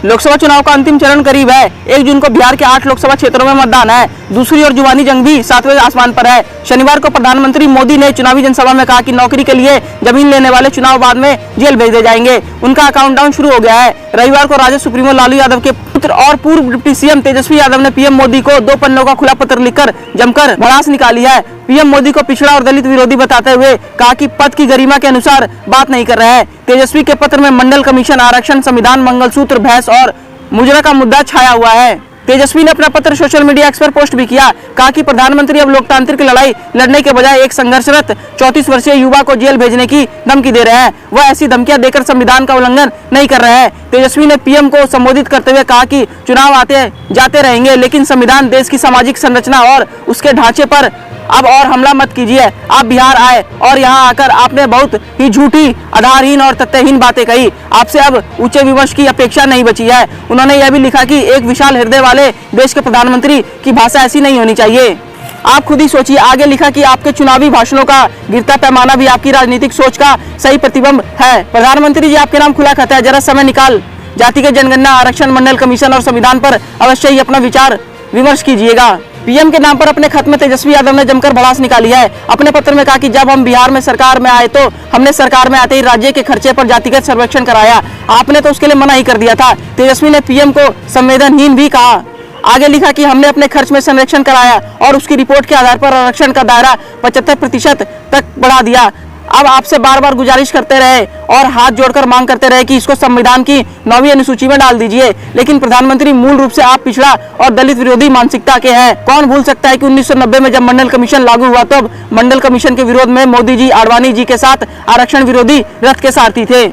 लोकसभा चुनाव का अंतिम चरण करीब है। 1 जून को बिहार के 8 लोकसभा क्षेत्रों में मतदान है। दूसरी ओर जुबानी जंग भी 7वें आसमान पर है। शनिवार को प्रधानमंत्री मोदी ने चुनावी जनसभा में कहा कि नौकरी के लिए जमीन लेने वाले चुनाव बाद में जेल भेज दिए जाएंगे। उनका काउंटडाउन शुरू हो गया है। रविवार को राजद सुप्रीमो लालू यादव के पुत्र और पूर्व डिप्टी सीएम तेजस्वी यादव ने पीएम मोदी को 2 पन्नों का खुला पत्र लिखकर जमकर भड़ास निकाली है। पीएम मोदी को पिछड़ा और दलित विरोधी बताते हुए कहा कि पद की गरिमा के अनुसार बात नहीं कर रहे हैं। तेजस्वी के पत्र में मंडल कमीशन, आरक्षण, संविधान, मंगलसूत्र, भैंस और मुजरा का मुद्दा छाया हुआ है। तेजस्वी ने अपना पत्र सोशल मीडिया एक्स पर पोस्ट भी किया। कहा कि प्रधानमंत्री अब लोकतांत्रिक लड़ाई लड़ने के बजाय एक संघर्षरत 34 वर्षीय युवा को जेल भेजने की धमकी दे रहे हैं। वह ऐसी धमकियां देकर संविधान का उल्लंघन नहीं कर रहे हैं। तेजस्वी ने पीएम को संबोधित करते हुए कहा कि चुनाव आते जाते रहेंगे, लेकिन संविधान, देश की सामाजिक संरचना और उसके ढांचे पर अब और हमला मत कीजिए। आप बिहार आए और यहाँ आकर आपने बहुत ही झूठी, आधारहीन और तथ्यहीन बातें कही। आपसे अब ऊंचे विमर्श की अपेक्षा नहीं बची है। उन्होंने यह भी लिखा कि एक विशाल हृदय वाले देश के प्रधानमंत्री की भाषा ऐसी नहीं होनी चाहिए। आप खुद ही सोचिए। आगे लिखा कि आपके चुनावी भाषणों का गिरता पैमाना भी आपकी राजनीतिक सोच का सही प्रतिबिंब है। प्रधानमंत्री जी, आपके नाम खुला खाता है। जरा समय निकाल जातिगत जनगणना, आरक्षण, मंडल कमीशन और संविधान पर अवश्य ही अपना विचार विमर्श कीजिएगा। पीएम के नाम पर अपने खत में तेजस्वी यादव ने जमकर भड़ास निकाली है। अपने पत्र में कहा कि जब हम बिहार में सरकार में आए तो हमने सरकार में आते ही राज्य के खर्चे पर जातिगत सर्वेक्षण कराया। आपने तो उसके लिए मना ही कर दिया था। तेजस्वी ने पीएम को संवेदनहीन भी कहा। आगे लिखा कि हमने अपने खर्च में संरक्षण कराया और उसकी रिपोर्ट के आधार पर आरक्षण का दायरा 75% तक बढ़ा दिया। अब आपसे बार बार गुजारिश करते रहे और हाथ जोड़कर मांग करते रहे कि इसको संविधान की 9वीं अनुसूची में डाल दीजिए, लेकिन प्रधानमंत्री मूल रूप से आप पिछड़ा और दलित विरोधी मानसिकता के हैं। कौन भूल सकता है कि 1990 में जब मंडल कमीशन लागू हुआ तो मंडल कमीशन के विरोध में मोदी जी, आडवाणी जी के साथ आरक्षण विरोधी रथ के सारथी थे।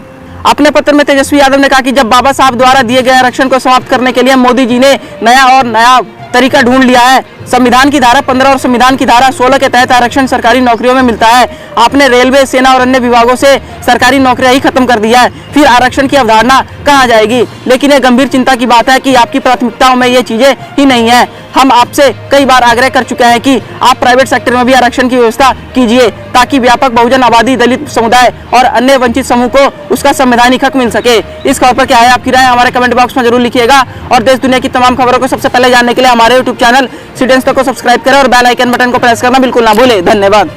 अपने पत्र में तेजस्वी यादव ने कहा कि जब बाबा साहब द्वारा दिए गए आरक्षण को समाप्त करने के लिए मोदी जी ने नया तरीका ढूंढ लिया है। संविधान की धारा 15 और संविधान की धारा 16 के तहत आरक्षण सरकारी नौकरियों में मिलता है। आपने रेलवे, सेना और अन्य विभागों से सरकारी नौकरियां ही खत्म कर दिया है। फिर आरक्षण की अवधारणा कहाँ जाएगी? लेकिन यह गंभीर चिंता की बात है कि आपकी प्राथमिकताओं में ये चीजें ही नहीं है। हम आपसे कई बार आग्रह कर चुके हैं कि आप प्राइवेट सेक्टर में भी आरक्षण की व्यवस्था कीजिए ताकि व्यापक बहुजन आबादी, दलित समुदाय और अन्य वंचित समूह को उसका संवैधानिक हक मिल सके। इस खबर पर क्या है आपकी राय? हमारे कमेंट बॉक्स में जरूर लिखिएगा और देश दुनिया की तमाम खबरों को सबसे पहले जानने के लिए हमारे यूट्यूब चैनल सिटीजन्स को सब्सक्राइब करें और बेल आइकन बटन को प्रेस करना बिल्कुल ना भूलें। धन्यवाद।